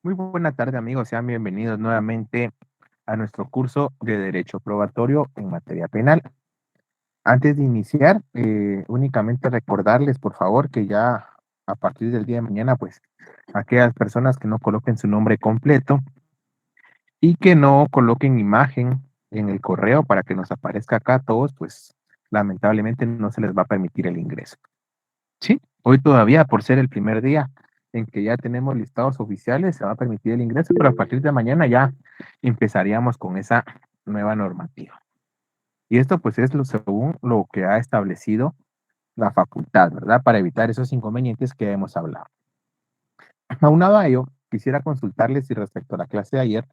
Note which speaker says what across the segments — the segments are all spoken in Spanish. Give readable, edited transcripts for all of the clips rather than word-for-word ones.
Speaker 1: Muy buena tarde, amigos. Sean bienvenidos nuevamente a nuestro curso de Derecho Probatorio en materia penal. Antes de iniciar, únicamente recordarles, por favor, que ya a partir del día de mañana, pues, aquellas personas que no coloquen su nombre completo y que no coloquen imagen en el correo para que nos aparezca acá a todos, pues, lamentablemente no se les va a permitir el ingreso. Sí, hoy todavía, por ser el primer día en que ya tenemos listados oficiales, se va a permitir el ingreso, pero a partir de mañana ya empezaríamos con esa nueva normativa. Y esto pues es según lo que ha establecido la facultad, ¿verdad? Para evitar esos inconvenientes que hemos hablado. Aunado a ello, quisiera consultarles si respecto a la clase de ayer,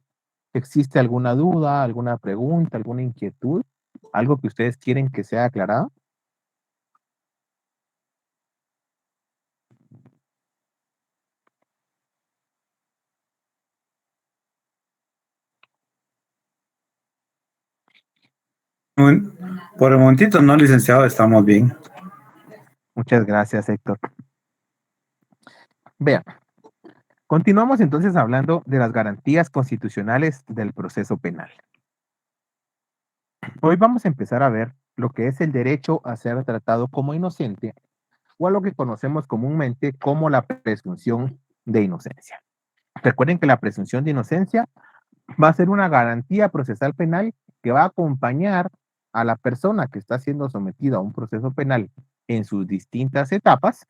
Speaker 1: ¿existe alguna duda, alguna pregunta, alguna inquietud, algo que ustedes quieren que sea aclarado?
Speaker 2: Por el momentito, no, licenciado, estamos bien.
Speaker 1: Muchas gracias, Héctor. Vean, continuamos entonces hablando de las garantías constitucionales del proceso penal. Hoy vamos a empezar a ver lo que es el derecho a ser tratado como inocente o a lo que conocemos comúnmente como la presunción de inocencia. Recuerden que la presunción de inocencia va a ser una garantía procesal penal que va a acompañar a la persona que está siendo sometida a un proceso penal en sus distintas etapas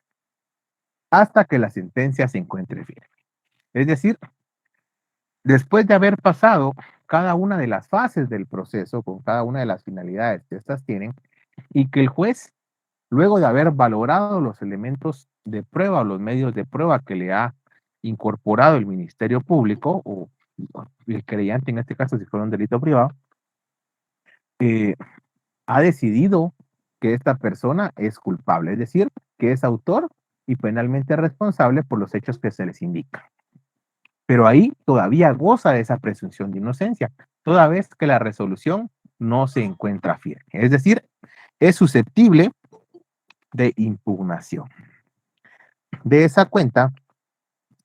Speaker 1: hasta que la sentencia se encuentre firme. Es decir, después de haber pasado cada una de las fases del proceso con cada una de las finalidades que éstas tienen y que el juez, luego de haber valorado los elementos de prueba o los medios de prueba que le ha incorporado el Ministerio Público o el creyente en este caso si fuera un delito privado, eh, ha decidido que esta persona es culpable, es decir, que es autor y penalmente responsable por los hechos que se les indica. Pero ahí todavía goza de esa presunción de inocencia, toda vez que la resolución no se encuentra firme. Es decir, es susceptible de impugnación. De esa cuenta,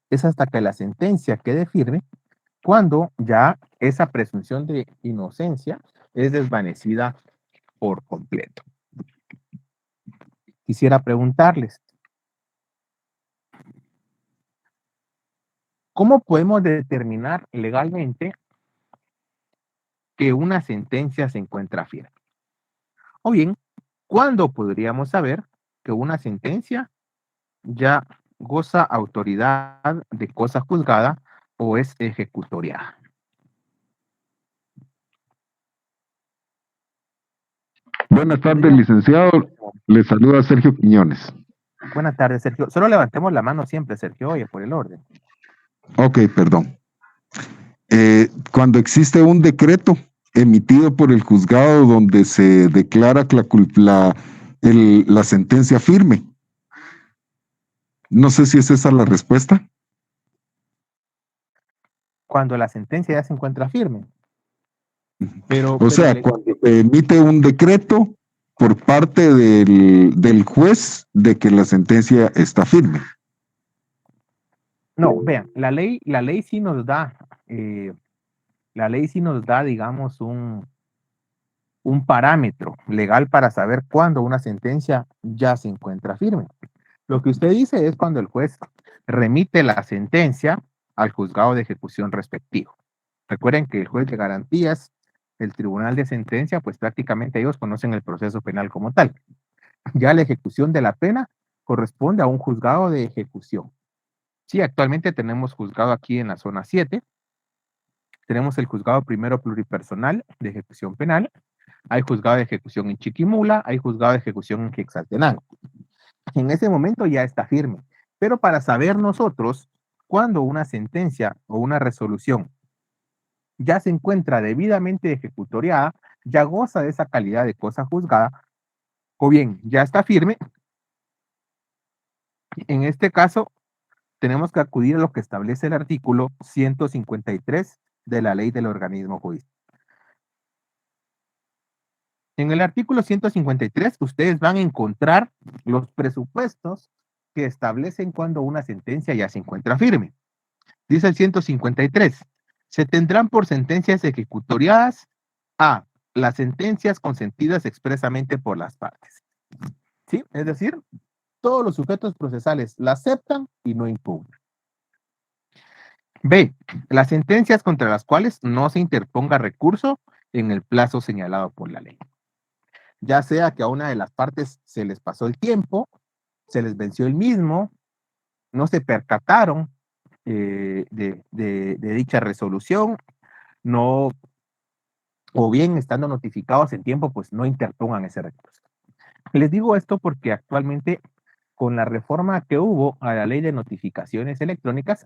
Speaker 1: es hasta que la sentencia quede firme cuando ya esa presunción de inocencia es desvanecida por completo. Quisiera preguntarles, ¿cómo podemos determinar legalmente que una sentencia se encuentra firme? O bien, ¿cuándo podríamos saber que una sentencia ya goza autoridad de cosa juzgada o es ejecutoriada?
Speaker 3: Buenas tardes,
Speaker 1: Podría-
Speaker 3: licenciado. Le saluda Sergio Quiñones.
Speaker 1: Buenas tardes, Sergio. Solo levantemos la mano siempre, Sergio, oye, por el orden.
Speaker 3: Ok, perdón. Cuando existe un decreto emitido por el juzgado donde se declara que la sentencia firme. No sé si es esa la respuesta.
Speaker 1: Cuando la sentencia ya se encuentra firme.
Speaker 3: O sea, cuando se emite un decreto por parte del juez de que la sentencia está firme.
Speaker 1: No, vean, la ley sí nos da, digamos, un parámetro legal para saber cuándo una sentencia ya se encuentra firme. Lo que usted dice es cuando el juez remite la sentencia al juzgado de ejecución respectivo. Recuerden que el juez de garantías, el tribunal de sentencia, pues prácticamente ellos conocen el proceso penal como tal. Ya la ejecución de la pena corresponde a un juzgado de ejecución. Sí, actualmente tenemos juzgado aquí en la zona 7. Tenemos el juzgado primero pluripersonal de ejecución penal. Hay juzgado de ejecución en Chiquimula, hay juzgado de ejecución en Quetzaltenango. En ese momento ya está firme. Pero para saber nosotros cuándo una sentencia o una resolución ya se encuentra debidamente ejecutoriada, ya goza de esa calidad de cosa juzgada, o bien ya está firme, en este caso tenemos que acudir a lo que establece el artículo 153 de la ley del organismo judicial. En el artículo 153 ustedes van a encontrar los presupuestos que establecen cuando una sentencia ya se encuentra firme. Dice el 153, se tendrán por sentencias ejecutoriadas a las sentencias consentidas expresamente por las partes. ¿Sí? Es decir, todos los sujetos procesales la aceptan y no impugnan. B, las sentencias contra las cuales no se interponga recurso en el plazo señalado por la ley. Ya sea que a una de las partes se les pasó el tiempo, se les venció el mismo, no se percataron de dicha resolución, no, o bien estando notificados en tiempo, pues no interpongan ese recurso. Les digo esto porque actualmente, con la reforma que hubo a la ley de notificaciones electrónicas,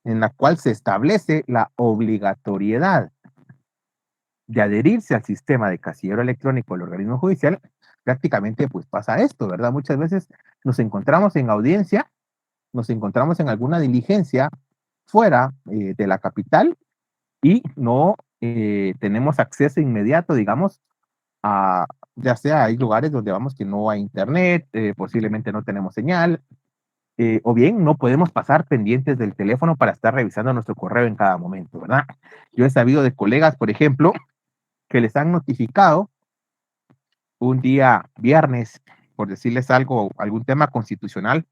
Speaker 1: en la cual se establece la obligatoriedad de adherirse al sistema de casillero electrónico del organismo judicial, prácticamente pues pasa esto, ¿verdad? Muchas veces nos encontramos en audiencia, nos encontramos en alguna diligencia fuera de la capital y no tenemos acceso inmediato, digamos, a, ya sea hay lugares donde vamos que no hay internet, posiblemente no tenemos señal, o bien no podemos pasar pendientes del teléfono para estar revisando nuestro correo en cada momento, ¿verdad? Yo he sabido de colegas, por ejemplo, que les han notificado un día viernes, por decirles algo, algún tema constitucional,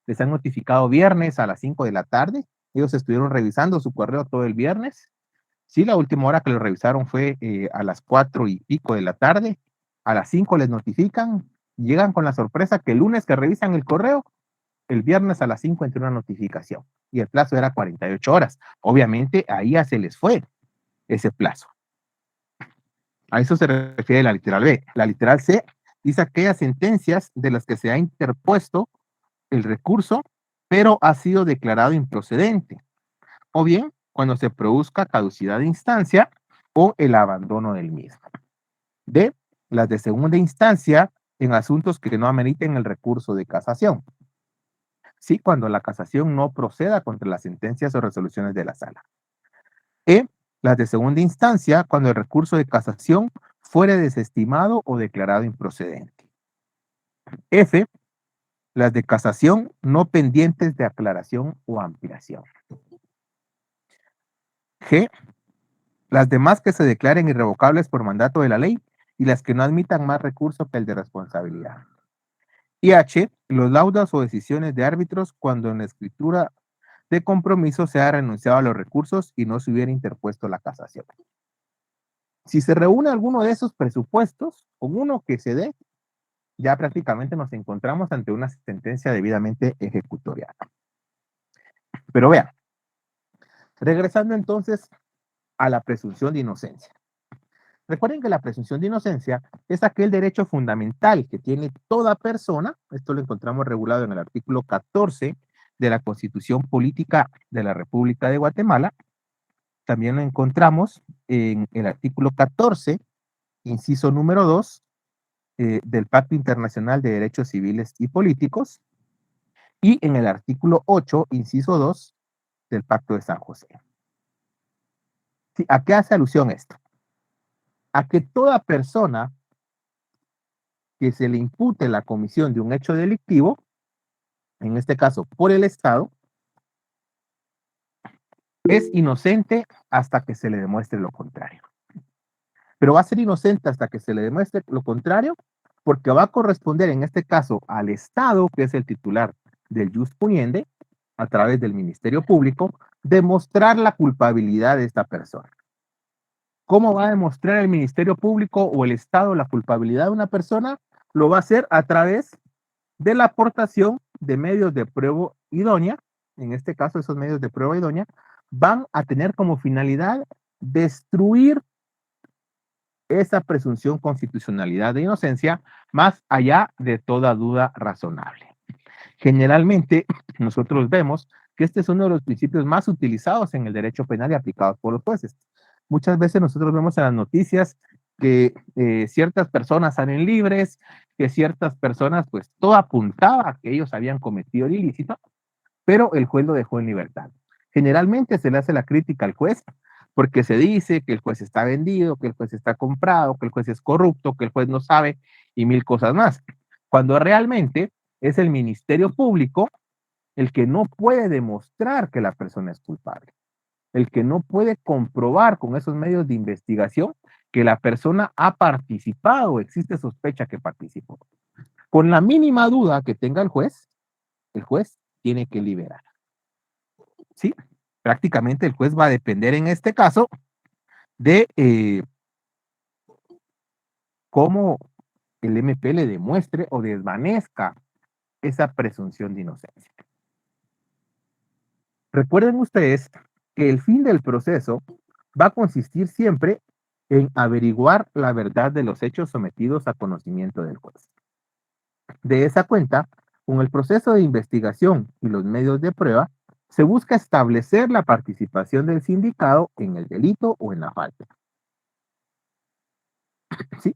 Speaker 1: les han notificado viernes a las 5 de la tarde, ellos estuvieron revisando su correo todo el viernes, sí, la última hora que lo revisaron fue a las 4 y pico de la tarde, a las 5 les notifican, llegan con la sorpresa que el lunes que revisan el correo, el viernes a las 5 entró una notificación y el plazo era 48 horas. Obviamente ahí ya se les fue ese plazo. A eso se refiere la literal B. La literal C dice aquellas sentencias de las que se ha interpuesto el recurso, pero ha sido declarado improcedente. O bien, cuando se produzca caducidad de instancia o el abandono del mismo. D, las de segunda instancia en asuntos que no ameriten el recurso de casación. Sí, cuando la casación no proceda contra las sentencias o resoluciones de la sala. E, las de segunda instancia cuando el recurso de casación fuere desestimado o declarado improcedente. F, las de casación no pendientes de aclaración o ampliación. G, las demás que se declaren irrevocables por mandato de la ley y las que no admitan más recurso que el de responsabilidad. Y H, los laudos o decisiones de árbitros cuando en la escritura de compromiso se ha renunciado a los recursos y no se hubiera interpuesto la casación. Si se reúne alguno de esos presupuestos, con uno que se dé, ya prácticamente nos encontramos ante una sentencia debidamente ejecutoriada. Pero vean, regresando entonces a la presunción de inocencia. Recuerden que la presunción de inocencia es aquel derecho fundamental que tiene toda persona, esto lo encontramos regulado en el artículo 14 de la Constitución Política de la República de Guatemala. También lo encontramos en el artículo 14, inciso número 2, del Pacto Internacional de Derechos Civiles y Políticos, y en el artículo 8, inciso 2, del Pacto de San José. Sí, ¿a qué hace alusión esto? A que toda persona que se le impute la comisión de un hecho delictivo, en este caso por el Estado, es inocente hasta que se le demuestre lo contrario. Pero va a ser inocente hasta que se le demuestre lo contrario, porque va a corresponder en este caso al Estado, que es el titular del jus puniendi, a través del Ministerio Público, demostrar la culpabilidad de esta persona. ¿Cómo va a demostrar el Ministerio Público o el Estado la culpabilidad de una persona? Lo va a hacer a través de la aportación de medios de prueba idónea. En este caso, esos medios de prueba idónea van a tener como finalidad destruir esa presunción constitucionalidad de inocencia más allá de toda duda razonable. Generalmente, nosotros vemos que este es uno de los principios más utilizados en el derecho penal y aplicados por los jueces. Muchas veces nosotros vemos en las noticias que ciertas personas salen libres, que ciertas personas, pues todo apuntaba a que ellos habían cometido el ilícito, pero el juez lo dejó en libertad. Generalmente se le hace la crítica al juez porque se dice que el juez está vendido, que el juez está comprado, que el juez es corrupto, que el juez no sabe y mil cosas más. Cuando realmente es el Ministerio Público el que no puede demostrar que la persona es culpable, el que no puede comprobar con esos medios de investigación que la persona ha participado o existe sospecha que participó. Con la mínima duda que tenga el juez tiene que liberar. ¿Sí? Prácticamente el juez va a depender en este caso de cómo el MP le demuestre o desvanezca esa presunción de inocencia. Recuerden ustedes que el fin del proceso va a consistir siempre en averiguar la verdad de los hechos sometidos a conocimiento del juez. De esa cuenta, con el proceso de investigación y los medios de prueba, se busca establecer la participación del sindicado en el delito o en la falta. ¿Sí?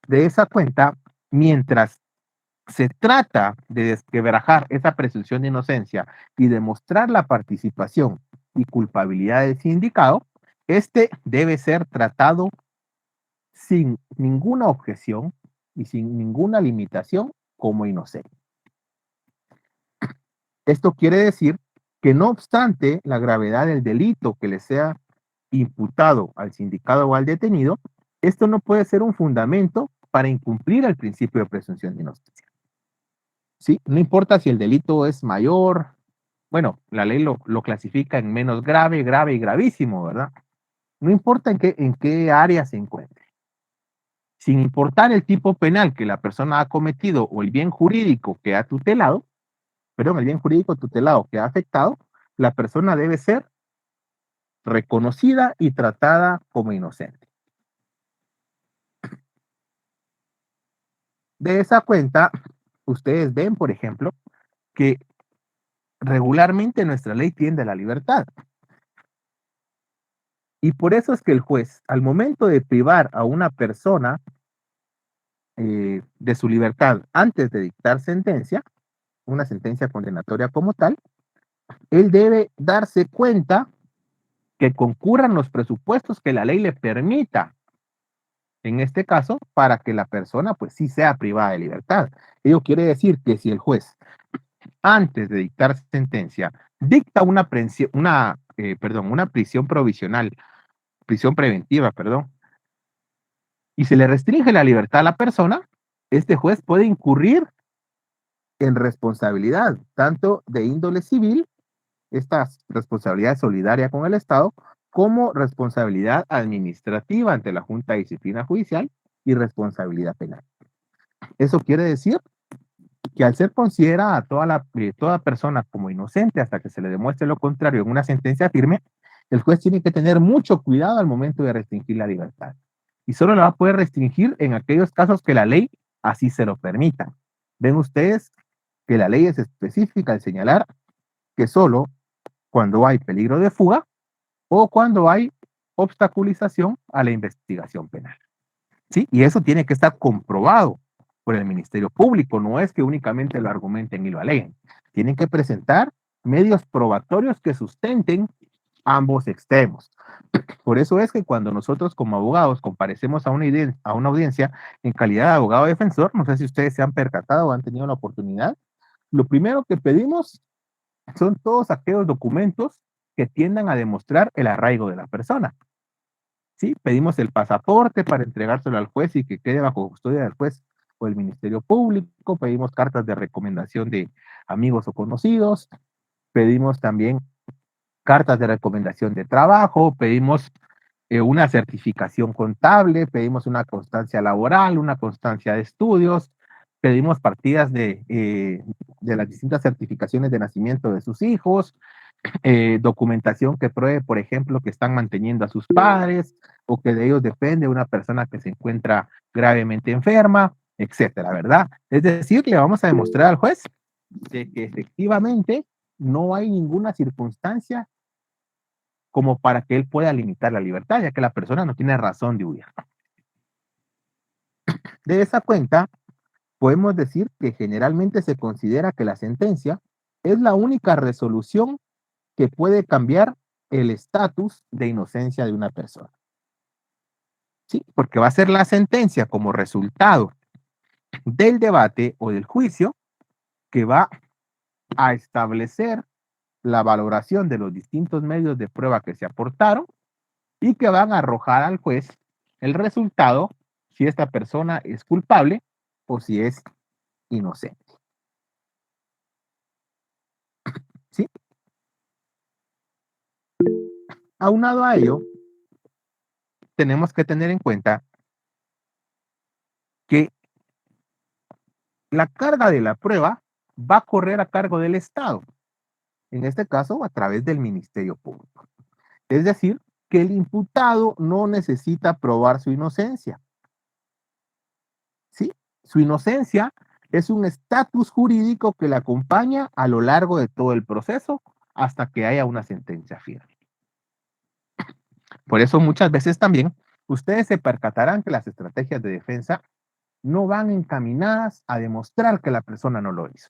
Speaker 1: De esa cuenta, mientras se trata de desquebrajar esa presunción de inocencia y demostrar la participación y culpabilidad del sindicado, este debe ser tratado sin ninguna objeción y sin ninguna limitación como inocente. Esto quiere decir que no obstante la gravedad del delito que le sea imputado al sindicado o al detenido, esto no puede ser un fundamento para incumplir el principio de presunción de inocencia. ¿Sí? No importa si el delito es mayor, bueno, la ley lo clasifica en menos grave, grave y gravísimo, ¿verdad? No importa en qué área se encuentre. Sin importar el tipo penal que la persona ha cometido o el bien jurídico que ha tutelado, perdón, el bien jurídico tutelado que ha afectado, la persona debe ser reconocida y tratada como inocente. De esa cuenta, ustedes ven, por ejemplo, que regularmente nuestra ley tiende a la libertad. Y por eso es que el juez, al momento de privar a una persona de su libertad antes de dictar sentencia, una sentencia condenatoria como tal, él debe darse cuenta que concurran los presupuestos que la ley le permita, en este caso, para que la persona pues sí sea privada de libertad. Ello quiere decir que si el juez, antes de dictar sentencia, dicta una prisión provisional, prisión preventiva, perdón, y se le restringe la libertad a la persona, este juez puede incurrir en responsabilidad, tanto de índole civil, esta responsabilidad solidaria con el Estado, como responsabilidad administrativa ante la Junta de Disciplina Judicial y responsabilidad penal. Eso quiere decir que al ser considerada toda persona como inocente hasta que se le demuestre lo contrario en una sentencia firme, el juez tiene que tener mucho cuidado al momento de restringir la libertad. Y solo la va a poder restringir en aquellos casos que la ley así se lo permita. Ven ustedes que la ley es específica al señalar que solo cuando hay peligro de fuga o cuando hay obstaculización a la investigación penal. ¿Sí? Y eso tiene que estar comprobado por el Ministerio Público, no es que únicamente lo argumenten y lo aleguen. Tienen que presentar medios probatorios que sustenten ambos extremos. Por eso es que cuando nosotros como abogados comparecemos a una audiencia en calidad de abogado defensor, no sé si ustedes se han percatado o han tenido la oportunidad, lo primero que pedimos son todos aquellos documentos que tiendan a demostrar el arraigo de la persona. ¿Sí? Pedimos el pasaporte para entregárselo al juez y que quede bajo custodia del juez o el Ministerio Público, pedimos cartas de recomendación de amigos o conocidos, pedimos también cartas de recomendación de trabajo, pedimos una certificación contable, pedimos una constancia laboral, una constancia de estudios, pedimos partidas de las distintas certificaciones de nacimiento de sus hijos, documentación que pruebe, por ejemplo, que están manteniendo a sus padres o que de ellos depende una persona que se encuentra gravemente enferma, etcétera, ¿verdad? Es decir, le vamos a demostrar al juez de que efectivamente no hay ninguna circunstancia como para que él pueda limitar la libertad, ya que la persona no tiene razón de huir. De esa cuenta, podemos decir que generalmente se considera que la sentencia es la única resolución que puede cambiar el estatus de inocencia de una persona. ¿Sí? Porque va a ser la sentencia como resultado del debate o del juicio que va a establecer la valoración de los distintos medios de prueba que se aportaron y que van a arrojar al juez el resultado si esta persona es culpable o si es inocente. ¿Sí? Aunado a ello, tenemos que tener en cuenta que la carga de la prueba va a correr a cargo del Estado, en este caso a través del Ministerio Público. Es decir, que el imputado no necesita probar su inocencia. ¿Sí? Su inocencia es un estatus jurídico que le acompaña a lo largo de todo el proceso hasta que haya una sentencia firme. Por eso muchas veces también ustedes se percatarán que las estrategias de defensa no van encaminadas a demostrar que la persona no lo hizo.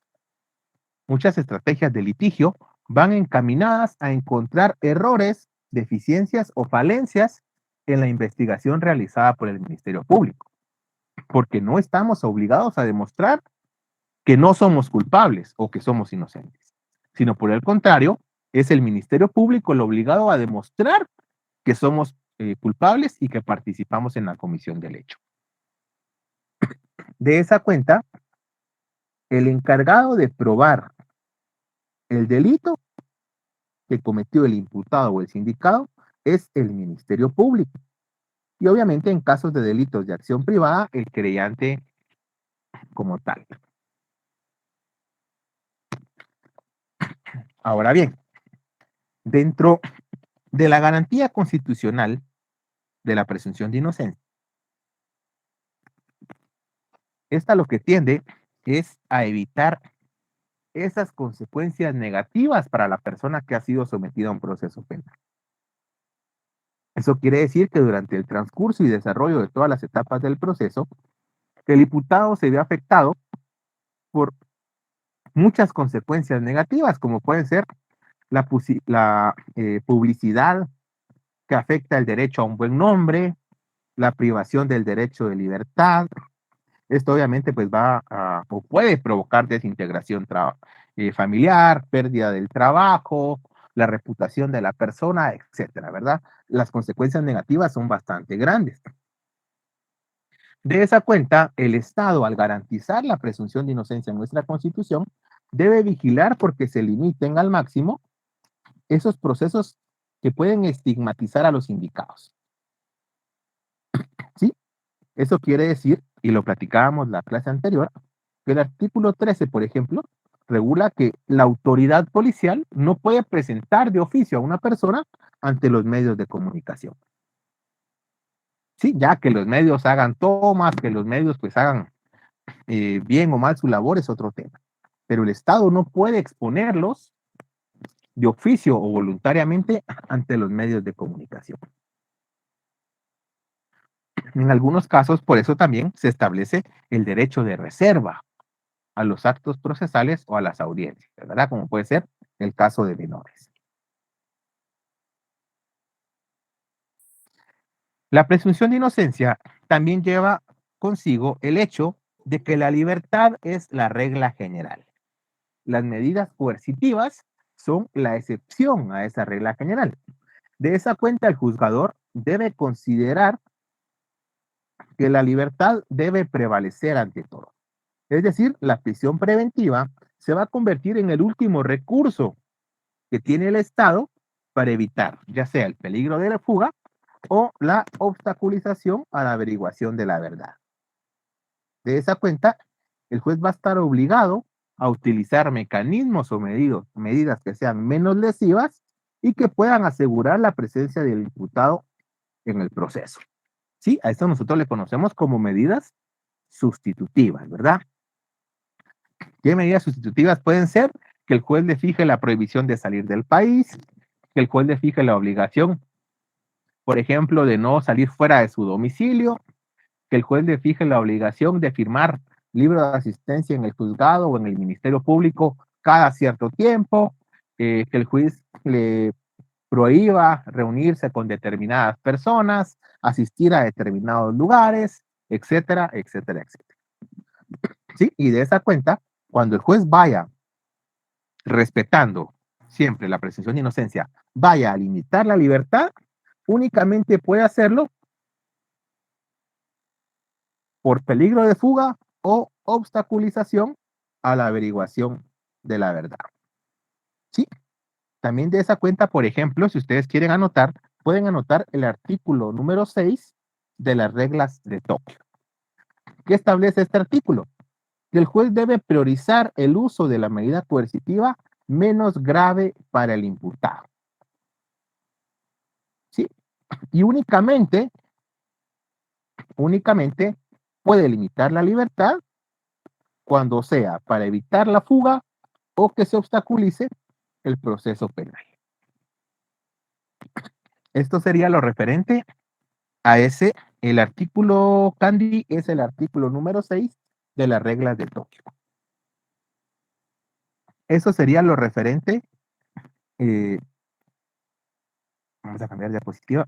Speaker 1: Muchas estrategias de litigio van encaminadas a encontrar errores, deficiencias o falencias en la investigación realizada por el Ministerio Público, porque no estamos obligados a demostrar que no somos culpables o que somos inocentes, sino por el contrario, es el Ministerio Público el obligado a demostrar que somos culpables y que participamos en la comisión del hecho. De esa cuenta, el encargado de probar el delito que cometió el imputado o el sindicado es el Ministerio Público. Y obviamente en casos de delitos de acción privada, el creyente como tal. Ahora bien, dentro de la garantía constitucional de la presunción de inocencia, esta lo que tiende es a evitar esas consecuencias negativas para la persona que ha sido sometida a un proceso penal. Eso quiere decir que durante el transcurso y desarrollo de todas las etapas del proceso, el imputado se ve afectado por muchas consecuencias negativas, como pueden ser la publicidad que afecta el derecho a un buen nombre, la privación del derecho de libertad. Esto obviamente pues va a, o puede provocar desintegración familiar, pérdida del trabajo, la reputación de la persona, etcétera, ¿verdad? Las consecuencias negativas son bastante grandes. De esa cuenta, el Estado, al garantizar la presunción de inocencia en nuestra Constitución, debe vigilar porque se limiten al máximo esos procesos que pueden estigmatizar a los indicados. ¿Sí? Eso quiere decir, y lo platicábamos la clase anterior, que el artículo 13, por ejemplo, regula que la autoridad policial no puede presentar de oficio a una persona ante los medios de comunicación. Sí, ya que los medios hagan tomas, que los medios pues hagan bien o mal su labor es otro tema. Pero el Estado no puede exponerlos de oficio o voluntariamente ante los medios de comunicación. En algunos casos, por eso también se establece el derecho de reserva a los actos procesales o a las audiencias, ¿verdad? Como puede ser el caso de menores. La presunción de inocencia también lleva consigo el hecho de que la libertad es la regla general. Las medidas coercitivas son la excepción a esa regla general. De esa cuenta, el juzgador debe considerar que la libertad debe prevalecer ante todo. Es decir, la prisión preventiva se va a convertir en el último recurso que tiene el Estado para evitar ya sea el peligro de la fuga o la obstaculización a la averiguación de la verdad. De esa cuenta, el juez va a estar obligado a utilizar mecanismos o medidas que sean menos lesivas y que puedan asegurar la presencia del imputado en el proceso. Sí, a esto nosotros le conocemos como medidas sustitutivas, ¿verdad? ¿Qué medidas sustitutivas pueden ser? Que el juez le fije la prohibición de salir del país, que el juez le fije la obligación, por ejemplo, de no salir fuera de su domicilio, que el juez le fije la obligación de firmar libro de asistencia en el juzgado o en el Ministerio Público cada cierto tiempo, que el juez le prohíba reunirse con determinadas personas, asistir a determinados lugares, etcétera, etcétera, etcétera. ¿Sí? Y de esa cuenta, cuando el juez vaya respetando siempre la presunción de inocencia, vaya a limitar la libertad, únicamente puede hacerlo por peligro de fuga o obstaculización a la averiguación de la verdad. Sí, también de esa cuenta, por ejemplo, si ustedes quieren anotar, pueden anotar el artículo número 6 de las reglas de Tokio. ¿Qué establece este artículo? Que el juez debe priorizar el uso de la medida coercitiva menos grave para el imputado. ¿Sí? Y únicamente puede limitar la libertad cuando sea para evitar la fuga o que se obstaculice el proceso penal. Esto sería lo referente a el artículo Candy es el artículo número 6 de las reglas de Tokio. Eso sería lo referente, vamos a cambiar de diapositiva,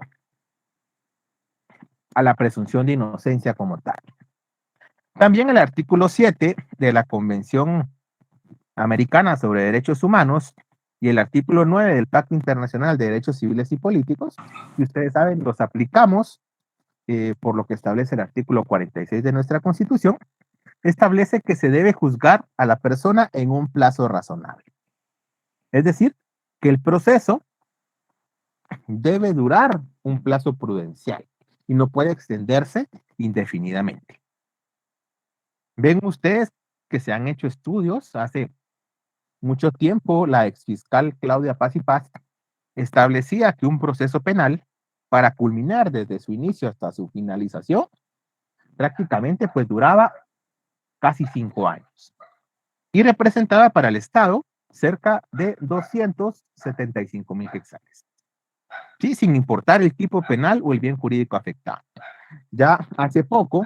Speaker 1: a la presunción de inocencia como tal. También el artículo 7 de la Convención Americana sobre Derechos Humanos y el artículo 9 del Pacto Internacional de Derechos Civiles y Políticos, que ustedes saben, los aplicamos por lo que establece el artículo 46 de nuestra Constitución, establece que se debe juzgar a la persona en un plazo razonable. Es decir, que el proceso debe durar un plazo prudencial y no puede extenderse indefinidamente. Ven ustedes que se han hecho estudios hace mucho tiempo. La exfiscal Claudia Paz y Paz establecía que un proceso penal, para culminar desde su inicio hasta su finalización, prácticamente pues duraba casi 5 años y representaba para el Estado cerca de 275,000 quetzales. Sí, sin importar el tipo penal o el bien jurídico afectado. Ya hace poco,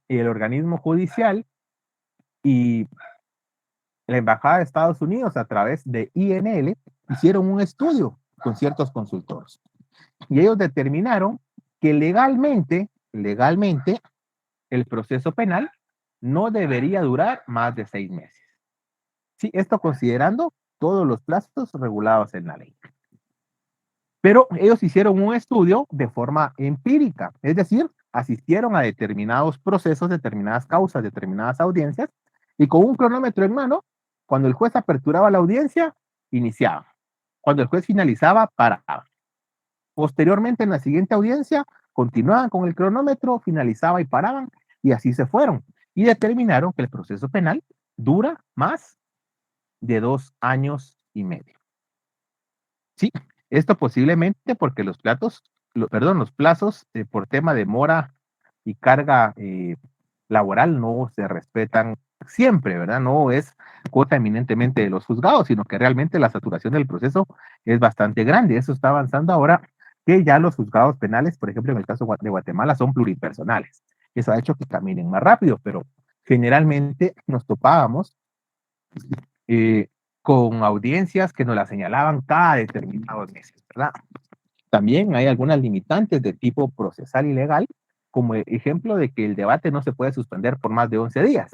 Speaker 1: el organismo judicial y la Embajada de Estados Unidos a través de INL hicieron un estudio con ciertos consultores y ellos determinaron que legalmente, el proceso penal no debería durar más de 6 meses. Sí, esto considerando todos los plazos regulados en la ley. Pero ellos hicieron un estudio de forma empírica, es decir, asistieron a determinados procesos, determinadas causas, determinadas audiencias, y con un cronómetro en mano, cuando el juez aperturaba la audiencia, iniciaba. Cuando el juez finalizaba, paraba. Posteriormente, en la siguiente audiencia, continuaban con el cronómetro, finalizaba y paraban, y así se fueron. Y determinaron que el proceso penal dura más de 2 años y medio. Sí, esto posiblemente porque los plazos por tema de mora y carga laboral no se respetan siempre, ¿verdad? No es cuota eminentemente de los juzgados, sino que realmente la saturación del proceso es bastante grande. Eso está avanzando ahora que ya los juzgados penales, por ejemplo, en el caso de Guatemala, son pluripersonales. Eso ha hecho que caminen más rápido, pero generalmente nos topábamos eh, con audiencias que nos la señalaban cada determinados meses, ¿verdad? También hay algunas limitantes de tipo procesal y legal, como ejemplo de que el debate no se puede suspender por más de 11 días.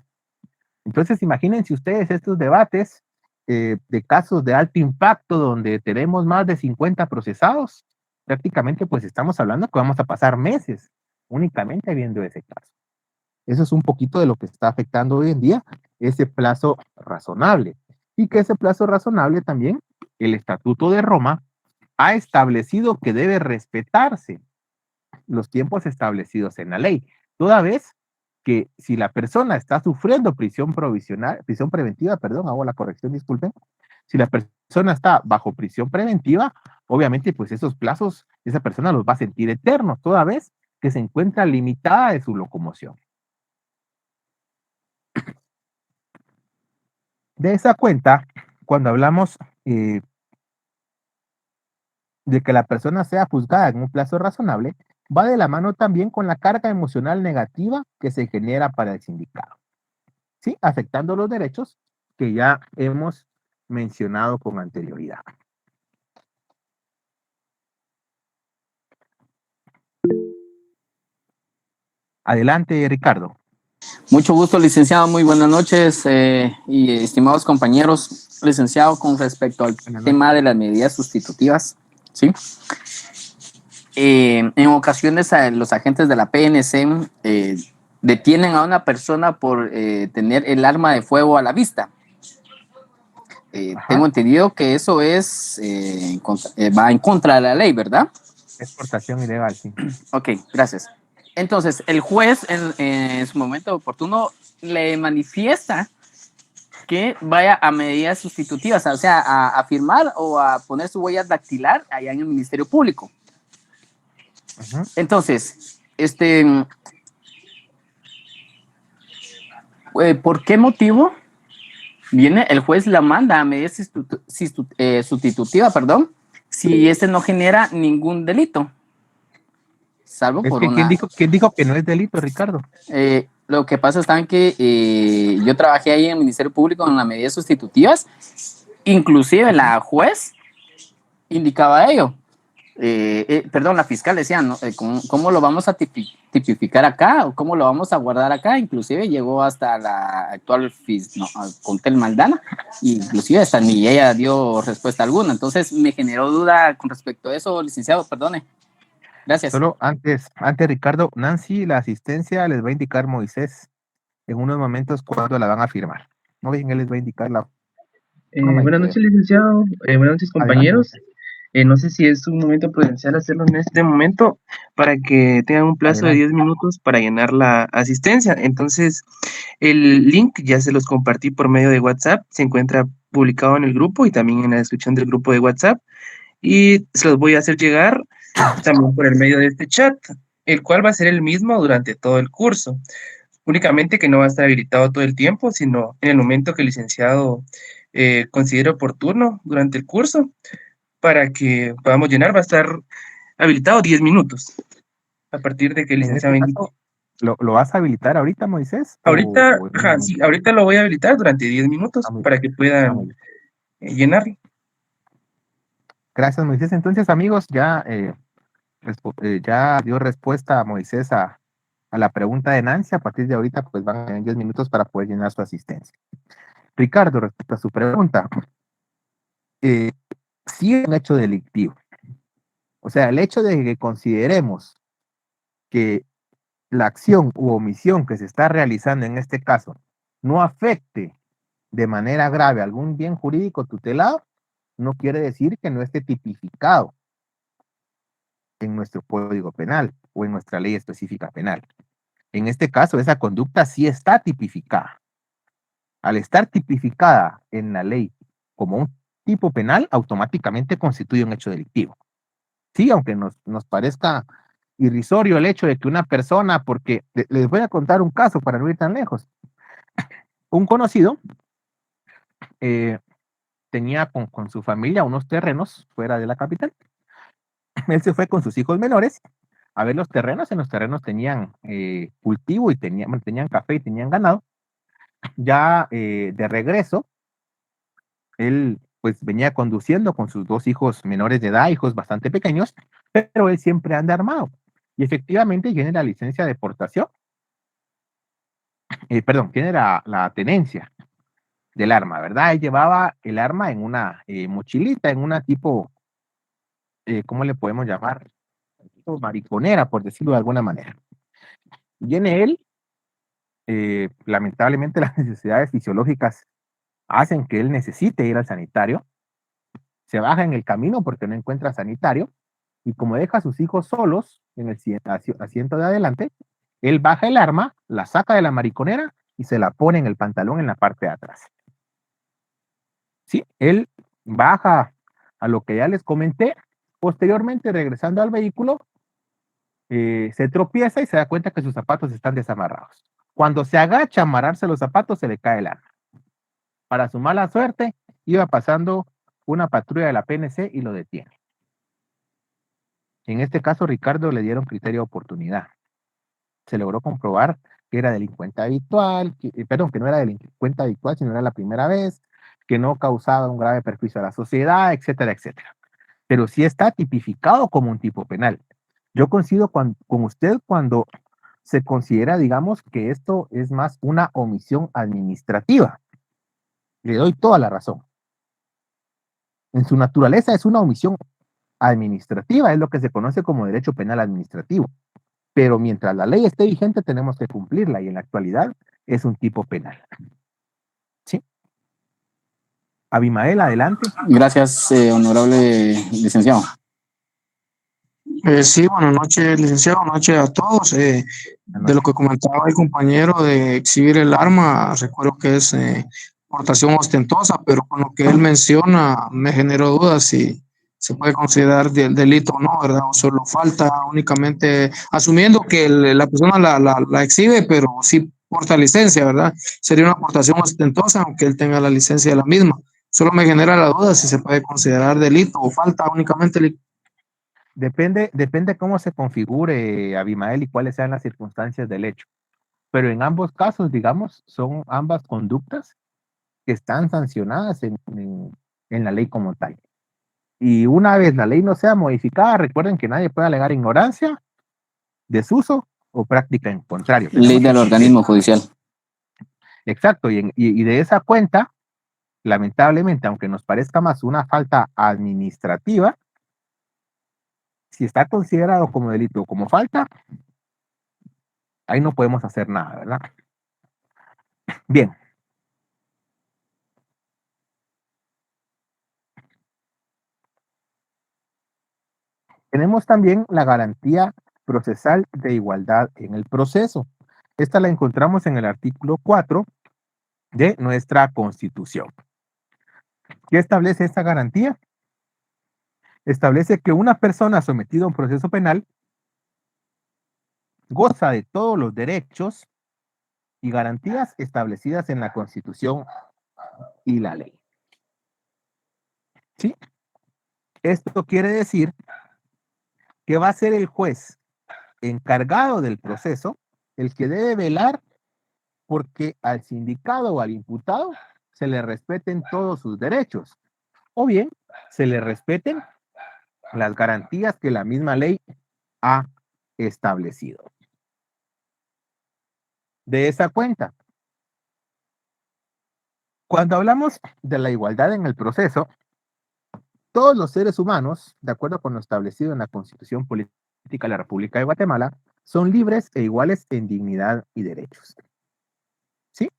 Speaker 1: Entonces, imagínense ustedes estos debates de casos de alto impacto donde tenemos más de 50 procesados, prácticamente pues estamos hablando que vamos a pasar meses únicamente viendo ese caso. Eso es un poquito de lo que está afectando hoy en día ese plazo razonable. Y que ese plazo razonable también, el Estatuto de Roma ha establecido que debe respetarse los tiempos establecidos en la ley, toda vez que si la persona está sufriendo prisión preventiva, perdón, hago la corrección, disculpen, si la persona está bajo prisión preventiva, obviamente pues esos plazos, esa persona los va a sentir eternos, toda vez que se encuentra limitada de su locomoción. De esa cuenta, cuando hablamos de que la persona sea juzgada en un plazo razonable, va de la mano también con la carga emocional negativa que se genera para el sindicado, ¿sí? Afectando los derechos que ya hemos mencionado con anterioridad. Adelante, Ricardo.
Speaker 4: Mucho gusto, licenciado. Muy buenas noches y estimados compañeros. licenciado, con respecto al
Speaker 1: Buenas
Speaker 4: tema de las medidas sustitutivas, ¿sí? En ocasiones los agentes de la PNC detienen a una persona por tener el arma de fuego a la vista.
Speaker 1: Ajá.
Speaker 4: Tengo entendido que eso va en contra de la ley, ¿verdad?
Speaker 1: Es portación ilegal, sí.
Speaker 4: Ok, gracias. Entonces, el juez en su momento oportuno le manifiesta que vaya a medidas sustitutivas, o sea, a firmar o a poner su huella dactilar allá en el Ministerio Público.
Speaker 1: Ujú.
Speaker 4: Entonces, ¿por qué motivo viene el juez la manda a medida sustitutiva, perdón, si este no genera ningún delito? Salvo
Speaker 1: Es
Speaker 4: por
Speaker 1: que
Speaker 4: una...
Speaker 1: ¿quién dijo que no es delito, Ricardo?
Speaker 4: Lo que pasa es que yo trabajé ahí en el Ministerio Público en las medidas sustitutivas, inclusive la juez indicaba ello. Perdón, la fiscal decía, ¿no? ¿Cómo lo vamos a tipificar acá? ¿O cómo lo vamos a guardar acá? Inclusive llegó hasta la actual Contel Maldana, e inclusive hasta ni ella dio respuesta alguna. Entonces me generó duda con respecto a eso, licenciado, perdone. Gracias.
Speaker 1: Solo antes, Ricardo, Nancy, la asistencia les va a indicar Moisés en unos momentos cuándo la van a firmar. No bien, él les va a indicar la forma y
Speaker 5: Buenas
Speaker 1: todo
Speaker 5: noches,
Speaker 1: eso.
Speaker 5: licenciado. Buenas noches,
Speaker 1: Adelante,
Speaker 5: compañeros.
Speaker 1: Moisés.
Speaker 5: No sé si es un momento prudencial hacerlo en este momento para que tengan un plazo de
Speaker 1: Adelante.
Speaker 5: 10 minutos para llenar la asistencia. Entonces, el link ya se los compartí por medio de WhatsApp. Se encuentra publicado en el grupo y también en la descripción del grupo de WhatsApp. Y se los voy a hacer llegar también por el medio de este chat, el cual va a ser el mismo durante todo el curso. Únicamente que no va a estar habilitado todo el tiempo, sino en el momento que el licenciado considere oportuno durante el curso para que podamos llenar, va a estar habilitado 10 minutos a partir de que el
Speaker 1: En
Speaker 5: licenciado
Speaker 1: este
Speaker 5: indique.
Speaker 1: caso, ¿lo vas a habilitar ahorita, Moisés?
Speaker 5: Ahorita,
Speaker 1: ¿O en un
Speaker 5: ajá,
Speaker 1: momento?
Speaker 5: sí, ahorita lo voy a habilitar durante 10 minutos
Speaker 1: Muy bien.
Speaker 5: para que puedan
Speaker 1: Bien.
Speaker 5: llenarlo.
Speaker 1: Gracias, Moisés. Entonces, amigos, ya dio respuesta a Moisés a la pregunta de Nancy. A partir de ahorita, pues van a tener 10 minutos para poder llenar su asistencia. Ricardo, respecto a su pregunta, sí es un hecho delictivo. O sea, el hecho de que consideremos que la acción u omisión que se está realizando en este caso no afecte de manera grave algún bien jurídico tutelado, no quiere decir que no esté tipificado en nuestro Código Penal o en nuestra ley específica penal. En este caso, esa conducta sí está tipificada. Al estar tipificada en la ley como un tipo penal, automáticamente constituye un hecho delictivo. Sí, aunque nos parezca irrisorio el hecho de que una persona, porque les voy a contar un caso para no ir tan lejos. Un conocido tenía con su familia unos terrenos fuera de la capital. Él se fue con sus hijos menores a ver los terrenos. En los terrenos tenían cultivo y tenían café y tenían ganado. Ya de regreso, él pues venía conduciendo con sus dos hijos menores de edad, hijos bastante pequeños, pero él siempre anda armado. Y efectivamente tiene la licencia de portación, perdón, tiene la tenencia del arma, ¿verdad? Él llevaba el arma en una mochilita, en una tipo, ¿cómo le podemos llamar? Tipo mariconera, por decirlo de alguna manera. Viene él, lamentablemente las necesidades fisiológicas hacen que él necesite ir al sanitario, se baja en el camino porque no encuentra sanitario, y como deja a sus hijos solos en el asiento de adelante, él baja el arma, la saca de la mariconera y se la pone en el pantalón en la parte de atrás. Sí, él baja a lo que ya les comenté. Posteriormente, regresando al vehículo, se tropieza y se da cuenta que sus zapatos están desamarrados. Cuando se agacha a amarrarse los zapatos, se le cae el arma. Para su mala suerte, iba pasando una patrulla de la PNC y lo detiene. En este caso, Ricardo le dieron criterio de oportunidad. Se logró comprobar que era delincuente habitual, que no era delincuente habitual, sino era la primera vez, que no causaba un grave perjuicio a la sociedad, etcétera, etcétera. Pero sí está tipificado como un tipo penal. Yo coincido con usted cuando se considera, digamos, que esto es más una omisión administrativa. Le doy toda la razón. En su naturaleza es una omisión administrativa, es lo que se conoce como derecho penal administrativo. Pero mientras la ley esté vigente tenemos que cumplirla y en la actualidad es un tipo penal. ¿Sí? Abimael, adelante.
Speaker 4: Gracias, honorable licenciado.
Speaker 6: Sí, buenas noches, licenciado, buenas noches a todos. De lo que comentaba el compañero de exhibir el arma, recuerdo que es portación ostentosa, pero con lo que él menciona me generó dudas si se puede considerar delito o no, ¿verdad? O solo falta únicamente, asumiendo que la persona la exhibe, pero sí porta licencia, ¿verdad? Sería una portación ostentosa, aunque él tenga la licencia de la misma. Solo me genera la duda si se puede considerar delito o falta únicamente.
Speaker 1: Depende cómo se configure, Abimael, y cuáles sean las circunstancias del hecho. Pero en ambos casos, digamos, son ambas conductas que están sancionadas en la ley como tal. Y una vez la ley no sea modificada, recuerden que nadie puede alegar ignorancia, desuso o práctica en contrario.
Speaker 4: Ley del organismo judicial.
Speaker 1: Exacto, y de esa cuenta, lamentablemente, aunque nos parezca más una falta administrativa, si está considerado como delito o como falta, ahí no podemos hacer nada, ¿verdad? Bien. Tenemos también la garantía procesal de igualdad en el proceso. Esta la encontramos en el artículo 4 de nuestra Constitución. ¿Qué establece esta garantía? Establece que una persona sometida a un proceso penal goza de todos los derechos y garantías establecidas en la Constitución y la ley. ¿Sí? Esto quiere decir que va a ser el juez encargado del proceso el que debe velar porque al sindicado o al imputado se le respeten todos sus derechos, o bien se le respeten las garantías que la misma ley ha establecido. De esa cuenta, cuando hablamos de la igualdad en el proceso, todos los seres humanos, de acuerdo con lo establecido en la Constitución Política de la República de Guatemala, son libres e iguales en dignidad y derechos. ¿Sí?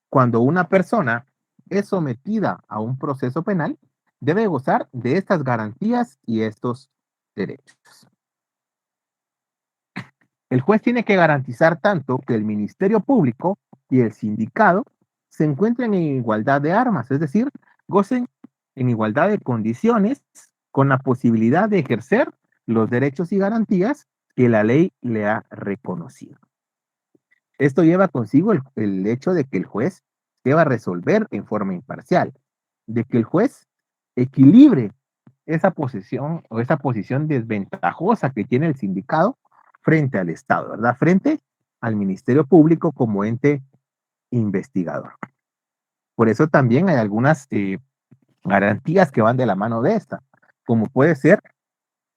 Speaker 1: Cuando una persona es sometida a un proceso penal, debe gozar de estas garantías y estos derechos. El juez tiene que garantizar tanto que el Ministerio Público y el sindicado se encuentren en igualdad de armas, es decir, gocen en igualdad de condiciones con la posibilidad de ejercer los derechos y garantías que la ley le ha reconocido. Esto lleva consigo el hecho de que el juez deba resolver en forma imparcial, de que el juez equilibre esa posición o esa posición desventajosa que tiene el sindicado frente al Estado, ¿verdad? Frente al Ministerio Público como ente investigador. Por eso también hay algunas garantías que van de la mano de esta, como puede ser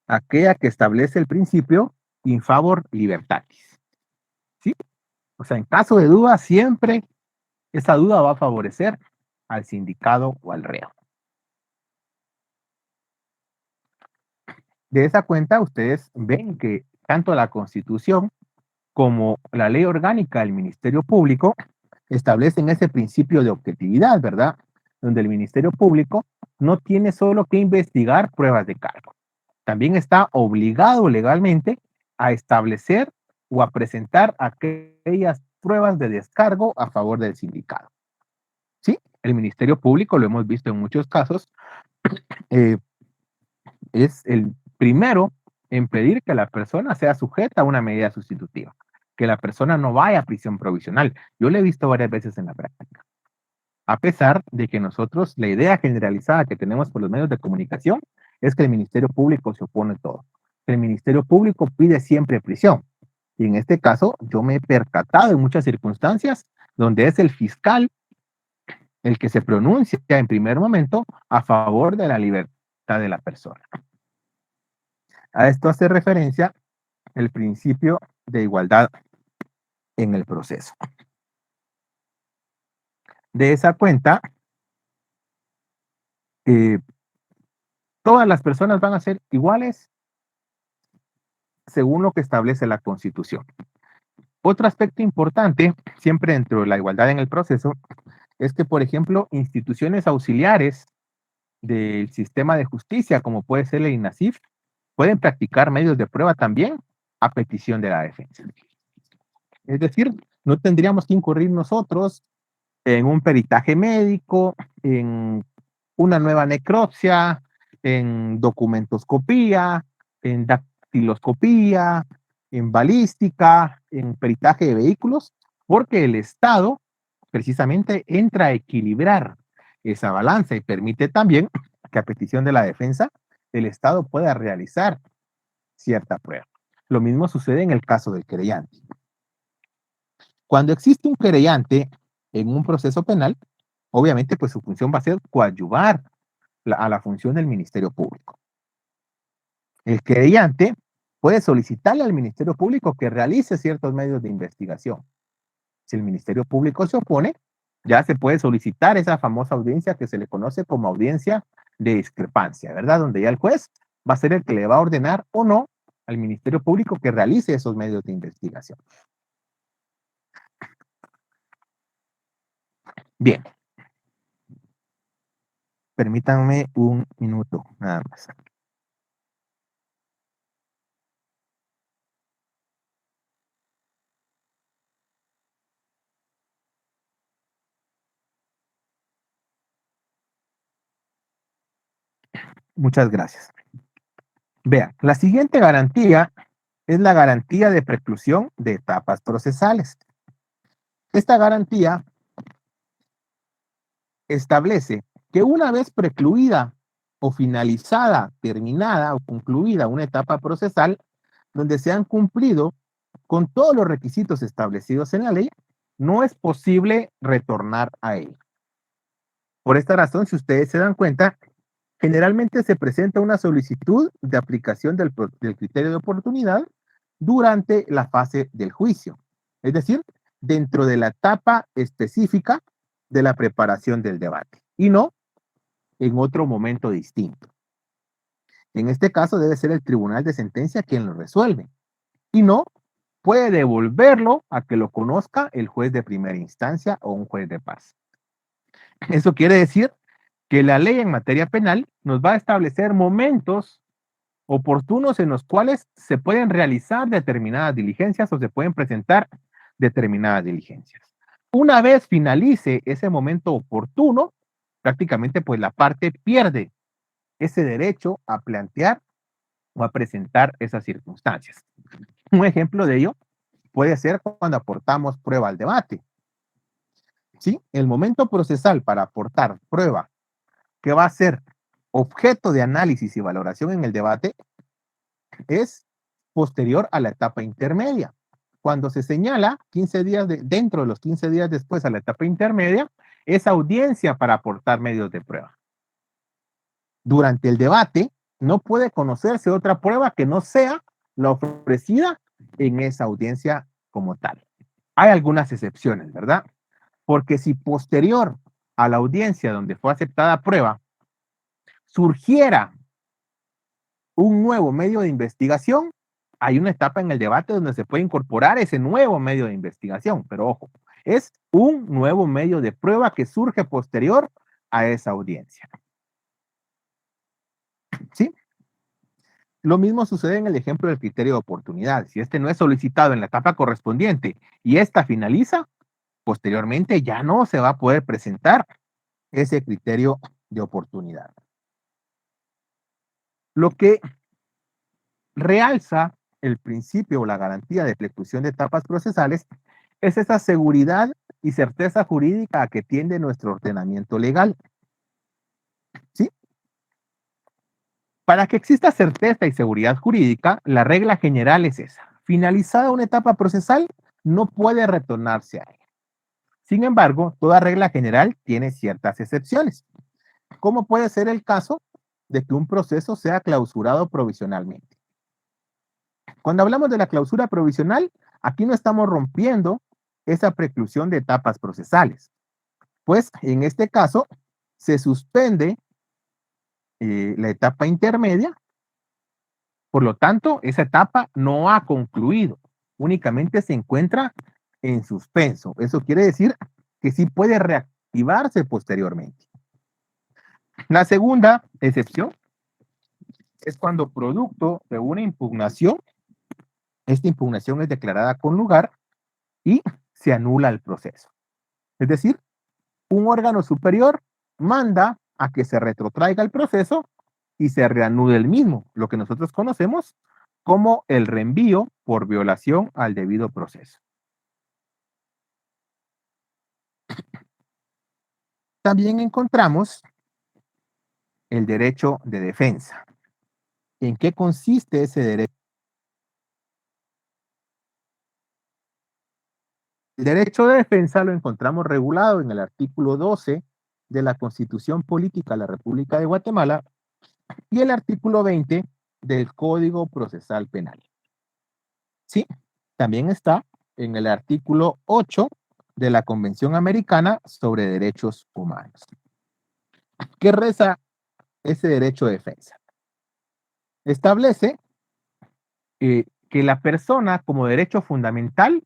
Speaker 1: aquella que establece el principio in favor libertatis. ¿Sí? O sea, en caso de duda, siempre esa duda va a favorecer al sindicado o al reo. De esa cuenta, ustedes ven que tanto la Constitución como la ley orgánica del Ministerio Público establecen ese principio de objetividad, ¿verdad? Donde el Ministerio Público no tiene solo que investigar pruebas de cargo, también está obligado legalmente a establecer o a presentar aquellas pruebas de descargo a favor del sindicado. Sí, el Ministerio Público, lo hemos visto en muchos casos, es el primero en pedir que la persona sea sujeta a una medida sustitutiva, que la persona no vaya a prisión provisional. Yo lo he visto varias veces en la práctica. A pesar de que nosotros, la idea generalizada que tenemos por los medios de comunicación es que el Ministerio Público se opone a todo. El Ministerio Público pide siempre prisión. Y en este caso, yo me he percatado en muchas circunstancias donde es el fiscal el que se pronuncia en primer momento a favor de la libertad de la persona. A esto hace referencia el principio de igualdad en el proceso. De esa cuenta, todas las personas van a ser iguales según lo que establece la Constitución. Otro aspecto importante, siempre dentro de la igualdad en el proceso, es que, por ejemplo, instituciones auxiliares del sistema de justicia, como puede ser el INASIF, pueden practicar medios de prueba también a petición de la defensa. Es decir, no tendríamos que incurrir nosotros en un peritaje médico, en una nueva necropsia, en documentoscopía, en dactiloscopía, en balística, en peritaje de vehículos, porque el Estado precisamente entra a equilibrar esa balanza y permite también que a petición de la defensa el Estado pueda realizar cierta prueba. Lo mismo sucede en el caso del querellante. Cuando existe un querellante en un proceso penal, obviamente pues su función va a ser coadyuvar a la función del Ministerio Público. El querellante puede solicitarle al Ministerio Público que realice ciertos medios de investigación. Si el Ministerio Público se opone, ya se puede solicitar esa famosa audiencia que se le conoce como audiencia de discrepancia, ¿verdad? Donde ya el juez va a ser el que le va a ordenar o no al Ministerio Público que realice esos medios de investigación. Bien. Permítanme un minuto, nada más. Muchas gracias. Vean, la siguiente garantía es la garantía de preclusión de etapas procesales. Esta garantía establece que una vez precluida o finalizada, terminada o concluida una etapa procesal donde se han cumplido con todos los requisitos establecidos en la ley, no es posible retornar a ella. Por esta razón, si ustedes se dan cuenta, generalmente se presenta una solicitud de aplicación del criterio de oportunidad durante la fase del juicio, es decir, dentro de la etapa específica de la preparación del debate y no en otro momento distinto. En este caso debe ser el tribunal de sentencia quien lo resuelve y no puede devolverlo a que lo conozca el juez de primera instancia o un juez de paz. Eso quiere decir que la ley en materia penal nos va a establecer momentos oportunos en los cuales se pueden realizar determinadas diligencias o se pueden presentar determinadas diligencias. Una vez finalice ese momento oportuno, prácticamente pues la parte pierde ese derecho a plantear o a presentar esas circunstancias. Un ejemplo de ello puede ser cuando aportamos prueba al debate. ¿Sí? El momento procesal para aportar prueba que va a ser objeto de análisis y valoración en el debate es posterior a la etapa intermedia. Cuando se señala 15 días dentro de los 15 días después a la etapa intermedia, es audiencia para aportar medios de prueba. Durante el debate no puede conocerse otra prueba que no sea la ofrecida en esa audiencia como tal. Hay algunas excepciones, ¿verdad? Porque si posterior a la audiencia donde fue aceptada prueba surgiera un nuevo medio de investigación, hay una etapa en el debate donde se puede incorporar ese nuevo medio de investigación, pero ojo, es un nuevo medio de prueba que surge posterior a esa audiencia. ¿Sí? Lo mismo sucede en el ejemplo del criterio de oportunidad. Si este no es solicitado en la etapa correspondiente y esta finaliza, posteriormente ya no se va a poder presentar ese criterio de oportunidad. Lo que realza el principio o la garantía de preclusión de etapas procesales es esa seguridad y certeza jurídica a que tiende nuestro ordenamiento legal. ¿Sí? Para que exista certeza y seguridad jurídica, la regla general es esa. Finalizada una etapa procesal, no puede retornarse a ella. Sin embargo, toda regla general tiene ciertas excepciones, como puede ser el caso de que un proceso sea clausurado provisionalmente. Cuando hablamos de la clausura provisional, aquí no estamos rompiendo esa preclusión de etapas procesales, pues en este caso se suspende la etapa intermedia. Por lo tanto, esa etapa no ha concluido, únicamente se encuentra en suspenso. Eso quiere decir que sí puede reactivarse posteriormente. La segunda excepción es cuando producto de una impugnación, esta impugnación es declarada con lugar y se anula el proceso. Es decir, un órgano superior manda a que se retrotraiga el proceso y se reanude el mismo, lo que nosotros conocemos como el reenvío por violación al debido proceso. También encontramos el derecho de defensa. ¿En qué consiste ese derecho? El derecho de defensa lo encontramos regulado en el artículo 12 de la Constitución Política de la República de Guatemala y el artículo 20 del Código Procesal Penal. Sí, también está en el artículo 8 de la Convención Americana sobre Derechos Humanos. ¿Qué reza ese derecho de defensa? Establece que la persona como derecho fundamental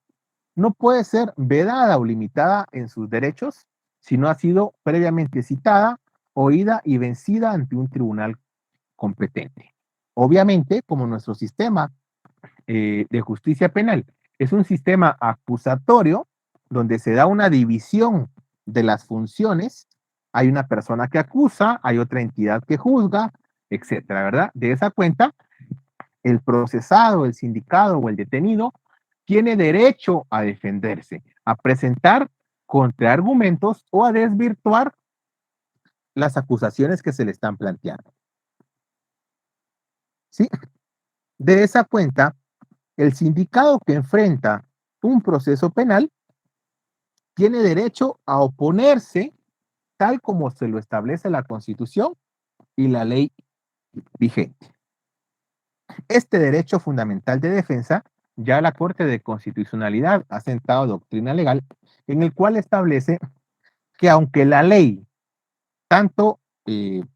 Speaker 1: no puede ser vedada o limitada en sus derechos si no ha sido previamente citada, oída y vencida ante un tribunal competente. Obviamente, como nuestro sistema de justicia penal es un sistema acusatorio donde se da una división de las funciones, hay una persona que acusa, hay otra entidad que juzga, etcétera, ¿verdad? De esa cuenta, el procesado, el sindicado o el detenido tiene derecho a defenderse, a presentar contraargumentos o a desvirtuar las acusaciones que se le están planteando. ¿Sí? De esa cuenta, el sindicado que enfrenta un proceso penal tiene derecho a oponerse tal como se lo establece la Constitución y la ley vigente. Este derecho fundamental de defensa, ya la Corte de Constitucionalidad ha sentado doctrina legal en el cual establece que aunque la ley, tanto en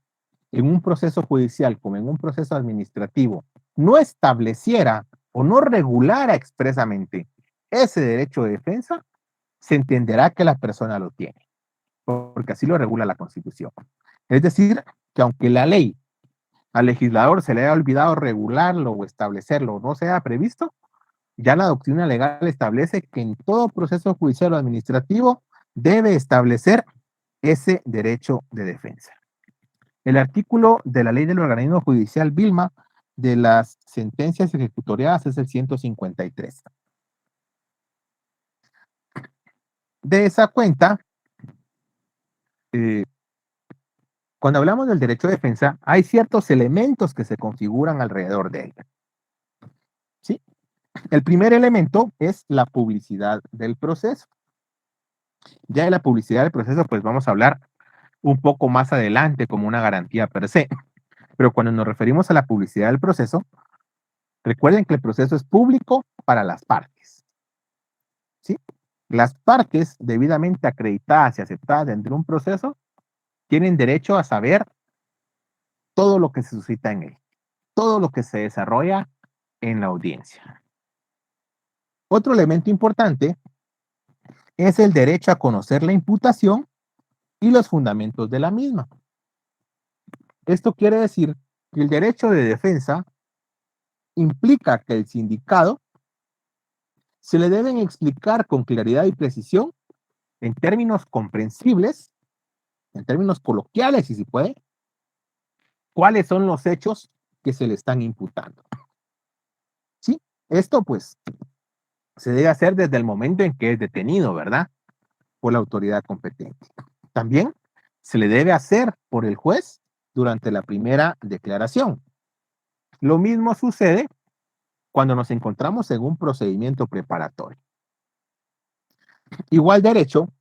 Speaker 1: un proceso judicial como en un proceso administrativo, no estableciera o no regulara expresamente ese derecho de defensa, se entenderá que la persona lo tiene, porque así lo regula la Constitución. Es decir, que aunque la ley al legislador se le haya olvidado regularlo o establecerlo o no sea previsto, ya la doctrina legal establece que en todo proceso judicial o administrativo debe establecer ese derecho de defensa. El artículo de la ley del organismo judicial Vilma de las sentencias ejecutoriadas es el 153. De esa cuenta, cuando hablamos del derecho de defensa, hay ciertos elementos que se configuran alrededor de él. ¿Sí? El primer elemento es la publicidad del proceso. Ya de la publicidad del proceso, pues vamos a hablar un poco más adelante como una garantía per se. Pero cuando nos referimos a la publicidad del proceso, recuerden que el proceso es público para las partes. ¿Sí? Las partes debidamente acreditadas y aceptadas dentro de un proceso tienen derecho a saber todo lo que se suscita en él, todo lo que se desarrolla en la audiencia. Otro elemento importante es el derecho a conocer la imputación y los fundamentos de la misma. Esto quiere decir que el derecho de defensa implica que el sindicado se le deben explicar con claridad y precisión, en términos comprensibles, en términos coloquiales, si se puede, cuáles son los hechos que se le están imputando. ¿Sí? Esto, pues, se debe hacer desde el momento en que es detenido, ¿verdad? Por la autoridad competente. También se le debe hacer por el juez durante la primera declaración. Lo mismo sucede cuando nos encontramos en un procedimiento preparatorio. Igual derecho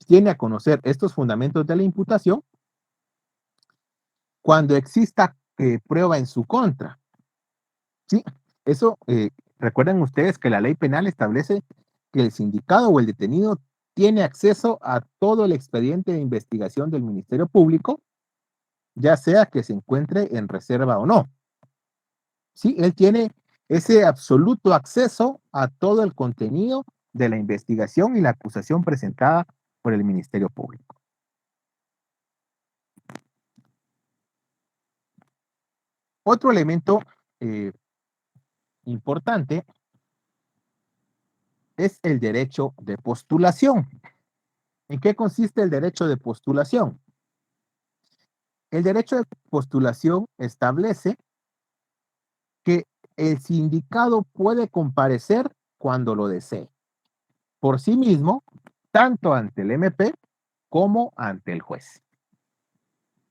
Speaker 1: tiene a conocer estos fundamentos de la imputación cuando exista prueba en su contra. ¿Sí? Eso, recuerden ustedes que la ley penal establece que el sindicado o el detenido tiene acceso a todo el expediente de investigación del Ministerio Público ya sea que se encuentre en reserva o no. Sí, él tiene ese absoluto acceso a todo el contenido de la investigación y la acusación presentada por el Ministerio Público. Otro elemento importante es el derecho de postulación. ¿En qué consiste el derecho de postulación? El derecho de postulación establece que el sindicado puede comparecer cuando lo desee, por sí mismo, tanto ante el MP como ante el juez.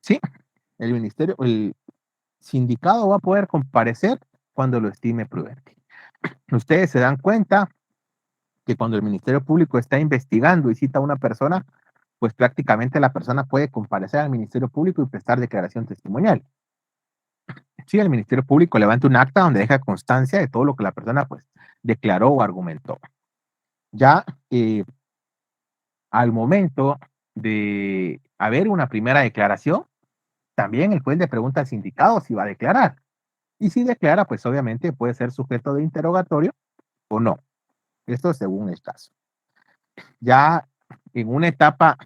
Speaker 1: Sí, el sindicado va a poder comparecer cuando lo estime prudente. Ustedes se dan cuenta que cuando el Ministerio Público está investigando y cita a una persona, pues prácticamente la persona puede comparecer al Ministerio Público y prestar declaración testimonial. Sí, el Ministerio Público levanta un acta donde deja constancia de todo lo que la persona pues declaró o argumentó. Ya al momento de haber una primera declaración, también el juez le pregunta al sindicado si va a declarar. Y si declara, pues obviamente puede ser sujeto de interrogatorio o no. Esto según el caso. Ya en una etapa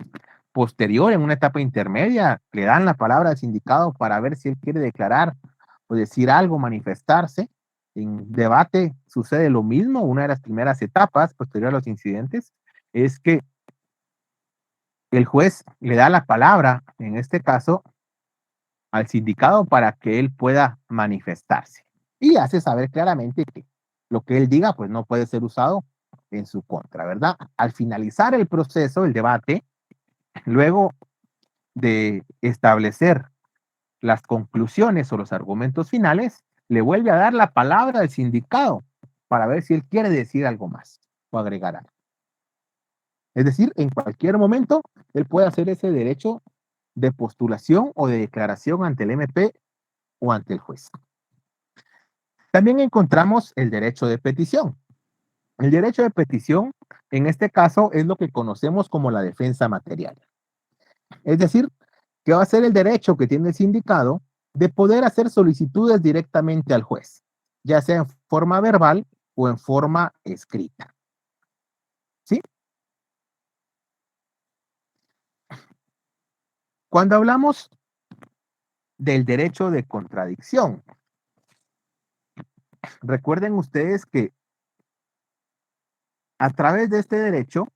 Speaker 1: posterior, en una etapa intermedia, le dan la palabra al sindicado para ver si él quiere declarar o decir algo, manifestarse. En debate sucede lo mismo. Una de las primeras etapas posterior a los incidentes es que el juez le da la palabra, en este caso, al sindicado para que él pueda manifestarse y hace saber claramente que lo que él diga pues no puede ser usado en su contra, ¿verdad? Al finalizar el proceso, el debate, luego de establecer las conclusiones o los argumentos finales, le vuelve a dar la palabra al sindicado para ver si él quiere decir algo más o agregar algo. Es decir, en cualquier momento, él puede hacer ese derecho de postulación o de declaración ante el MP o ante el juez. También encontramos el derecho de petición. El derecho de petición, en este caso, es lo que conocemos como la defensa material. Es decir, que va a ser el derecho que tiene el sindicado de poder hacer solicitudes directamente al juez, ya sea en forma verbal o en forma escrita. ¿Sí? Cuando hablamos del derecho de contradicción, recuerden ustedes que a través de este derecho,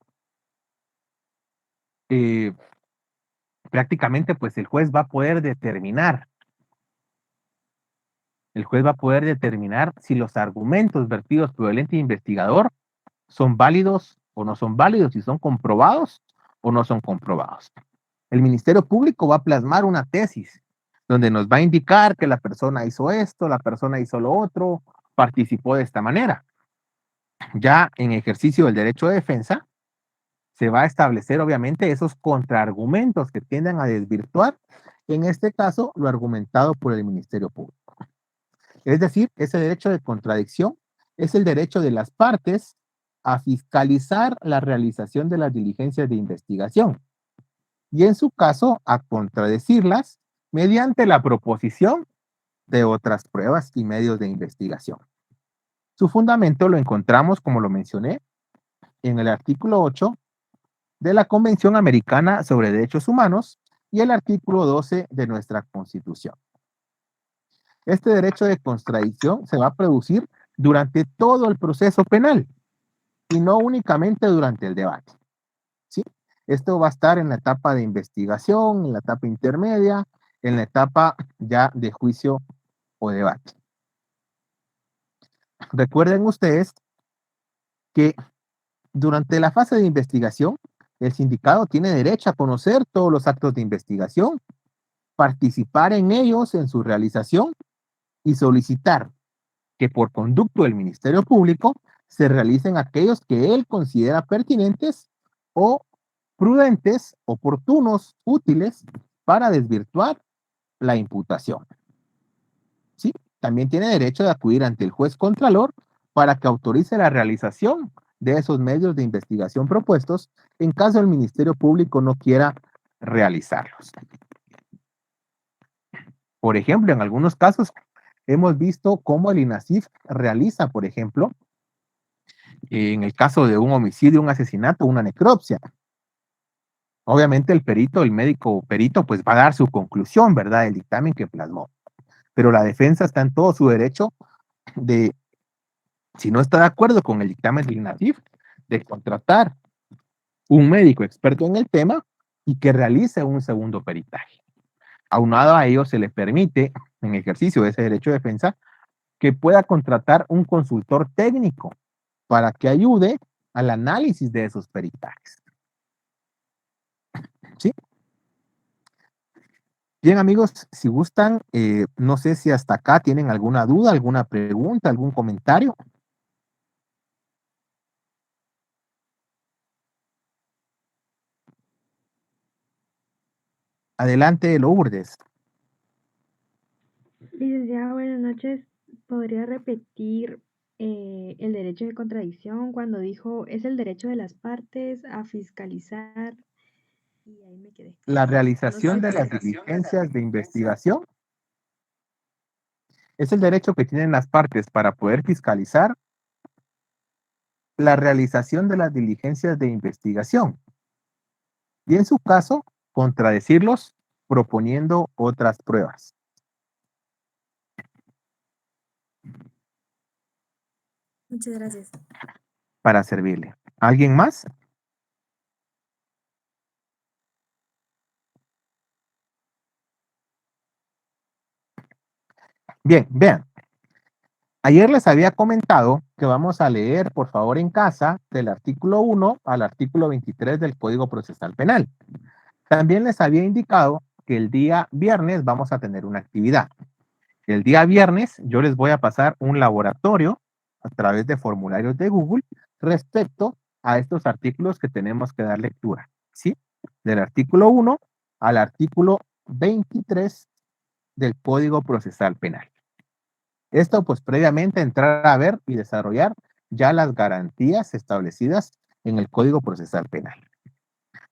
Speaker 1: prácticamente pues el juez va a poder determinar si los argumentos vertidos por el ente investigador son válidos o no son válidos, si son comprobados o no son comprobados. El Ministerio Público va a plasmar una tesis donde nos va a indicar que la persona hizo esto, la persona hizo lo otro, participó de esta manera. Ya en ejercicio del derecho de defensa, se va a establecer obviamente esos contraargumentos que tienden a desvirtuar, en este caso, lo argumentado por el Ministerio Público. Es decir, ese derecho de contradicción es el derecho de las partes a fiscalizar la realización de las diligencias de investigación y en su caso a contradecirlas mediante la proposición de otras pruebas y medios de investigación. Su fundamento lo encontramos, como lo mencioné, en el artículo 8 de la Convención Americana sobre Derechos Humanos y el artículo 12 de nuestra Constitución. Este derecho de contradicción se va a producir durante todo el proceso penal y no únicamente durante el debate. ¿Sí? Esto va a estar en la etapa de investigación, en la etapa intermedia, en la etapa ya de juicio o debate. Recuerden ustedes que durante la fase de investigación, el sindicado tiene derecho a conocer todos los actos de investigación, participar en ellos, en su realización y solicitar que por conducto del Ministerio Público se realicen aquellos que él considera pertinentes o prudentes, oportunos, útiles para desvirtuar la imputación. ¿Sí? También tiene derecho de acudir ante el juez contralor para que autorice la realización de esos medios de investigación propuestos en caso el Ministerio Público no quiera realizarlos. Por ejemplo, en algunos casos hemos visto cómo el INASIF realiza, por ejemplo, en el caso de un homicidio, un asesinato, una necropsia. Obviamente el perito, el médico perito, pues va a dar su conclusión, ¿verdad? El dictamen que plasmó. Pero la defensa está en todo su derecho de, si no está de acuerdo con el dictamen del INASIF, de contratar un médico experto en el tema y que realice un segundo peritaje. Aunado a ello, se le permite, en ejercicio de ese derecho de defensa, que pueda contratar un consultor técnico para que ayude al análisis de esos peritajes. ¿Sí? Bien, amigos, si gustan, no sé si hasta acá tienen alguna duda, alguna pregunta, algún comentario. Adelante, Lourdes.
Speaker 7: Licenciado, buenas noches. ¿Podría repetir el derecho de contradicción cuando dijo es el derecho de las partes a fiscalizar? Y ahí me quedé.
Speaker 1: La
Speaker 7: No
Speaker 1: realización
Speaker 7: sé
Speaker 1: de
Speaker 7: si
Speaker 1: las diligencias de investigación es el derecho que tienen las partes para poder fiscalizar la realización de las diligencias de investigación y, en su caso, contradecirlos proponiendo otras pruebas.
Speaker 7: Muchas gracias.
Speaker 1: Para servirle. ¿Alguien más? Bien, vean. Ayer les había comentado que vamos a leer, por favor, en casa, del artículo 1 al artículo 23 del Código Procesal Penal. También les había indicado que el día viernes vamos a tener una actividad. El día viernes yo les voy a pasar un laboratorio a través de formularios de Google respecto a estos artículos que tenemos que dar lectura, ¿sí? Del artículo 1 al artículo 23 del Código Procesal Penal. Esto pues previamente entrar a ver y desarrollar ya las garantías establecidas en el Código Procesal Penal.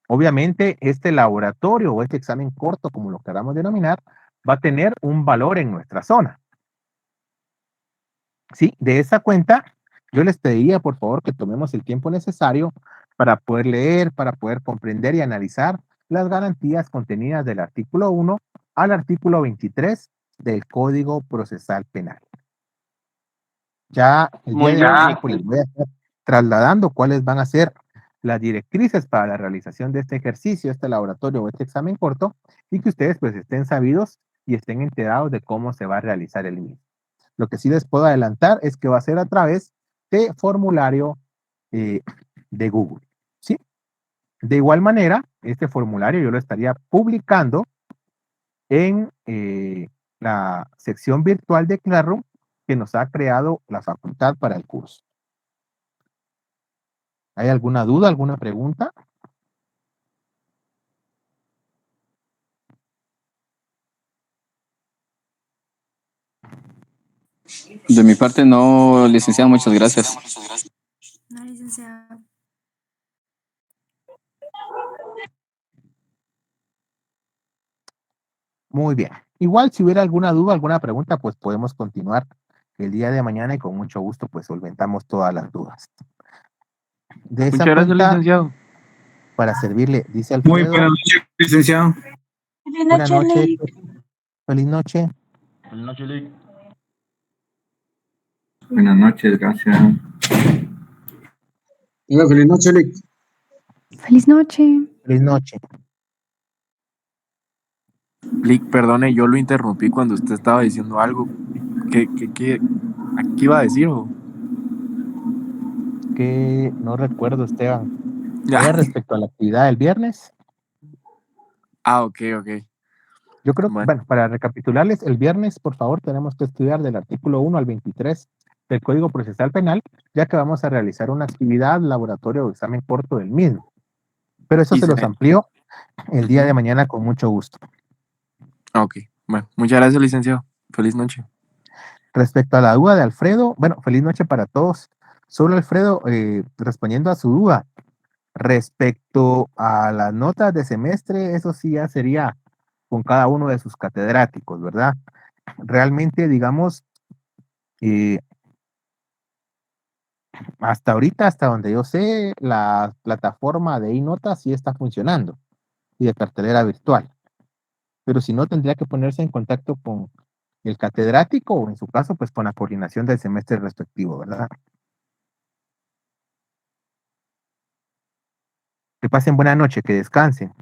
Speaker 1: Obviamente este laboratorio o este examen corto, como lo queramos denominar, va a tener un valor en nuestra zona. Sí, de esa cuenta, yo les pediría por favor que tomemos el tiempo necesario para poder leer, para poder comprender y analizar las garantías contenidas del artículo 1 al artículo 23 del Código Procesal Penal. Ya el día
Speaker 4: Muy
Speaker 1: de
Speaker 4: bien.
Speaker 1: mañana pues les voy a estar trasladando cuáles van a ser las directrices para la realización de este ejercicio, este laboratorio o este examen corto, y que ustedes pues estén sabidos y estén enterados de cómo se va a realizar el mismo. Lo que sí les puedo adelantar es que va a ser a través de formulario de Google, ¿sí? De igual manera, este formulario yo lo estaría publicando en la sección virtual de Classroom que nos ha creado la facultad para el curso. ¿Hay alguna duda, alguna pregunta?
Speaker 4: De mi parte no, licenciado, muchas gracias.
Speaker 7: No, licenciado.
Speaker 1: Muy bien. Igual si hubiera alguna duda, alguna pregunta, pues podemos continuar el día de mañana y con mucho gusto pues solventamos todas las dudas. De esa
Speaker 8: Muchas gracias,
Speaker 1: cuenta,
Speaker 8: licenciado.
Speaker 1: para servirle, dice
Speaker 2: Muy
Speaker 1: Alfredo.
Speaker 2: buenas noches, licenciado.
Speaker 1: Buenas noches. Feliz noche.
Speaker 8: Buenas noches, Lick.
Speaker 2: Buenas noches, gracias.
Speaker 6: Hola, feliz noche, Lick.
Speaker 9: Feliz noche.
Speaker 1: Feliz noche.
Speaker 8: Lick, perdone, yo lo interrumpí cuando usted estaba diciendo algo. ¿Qué iba a decir? ¿O?
Speaker 1: Que no recuerdo, Esteban.
Speaker 8: Ya.
Speaker 1: Era respecto a la actividad del viernes.
Speaker 8: Ah, ok.
Speaker 1: Yo creo,
Speaker 8: Bueno.
Speaker 1: bueno, para recapitularles, el viernes, por favor, tenemos que estudiar del artículo 1 al 23 del Código Procesal Penal, ya que vamos a realizar una actividad, laboratorio o examen corto del mismo. Pero eso
Speaker 8: Y
Speaker 1: se los
Speaker 8: se-
Speaker 1: amplío el día de mañana con mucho gusto.
Speaker 8: Ok, bueno, muchas gracias, licenciado. Feliz noche.
Speaker 1: Respecto a la duda de Alfredo, bueno, feliz noche para todos. Solo Alfredo, respondiendo a su duda, respecto a las notas de semestre, eso sí ya sería con cada uno de sus catedráticos, ¿verdad? Realmente, digamos, eh, hasta ahorita, hasta donde yo sé, la plataforma de iNota sí está funcionando y de cartelera virtual, pero si no, tendría que ponerse en contacto con el catedrático o en su caso, pues con la coordinación del semestre respectivo, ¿verdad? Que pasen buena noche, que descansen.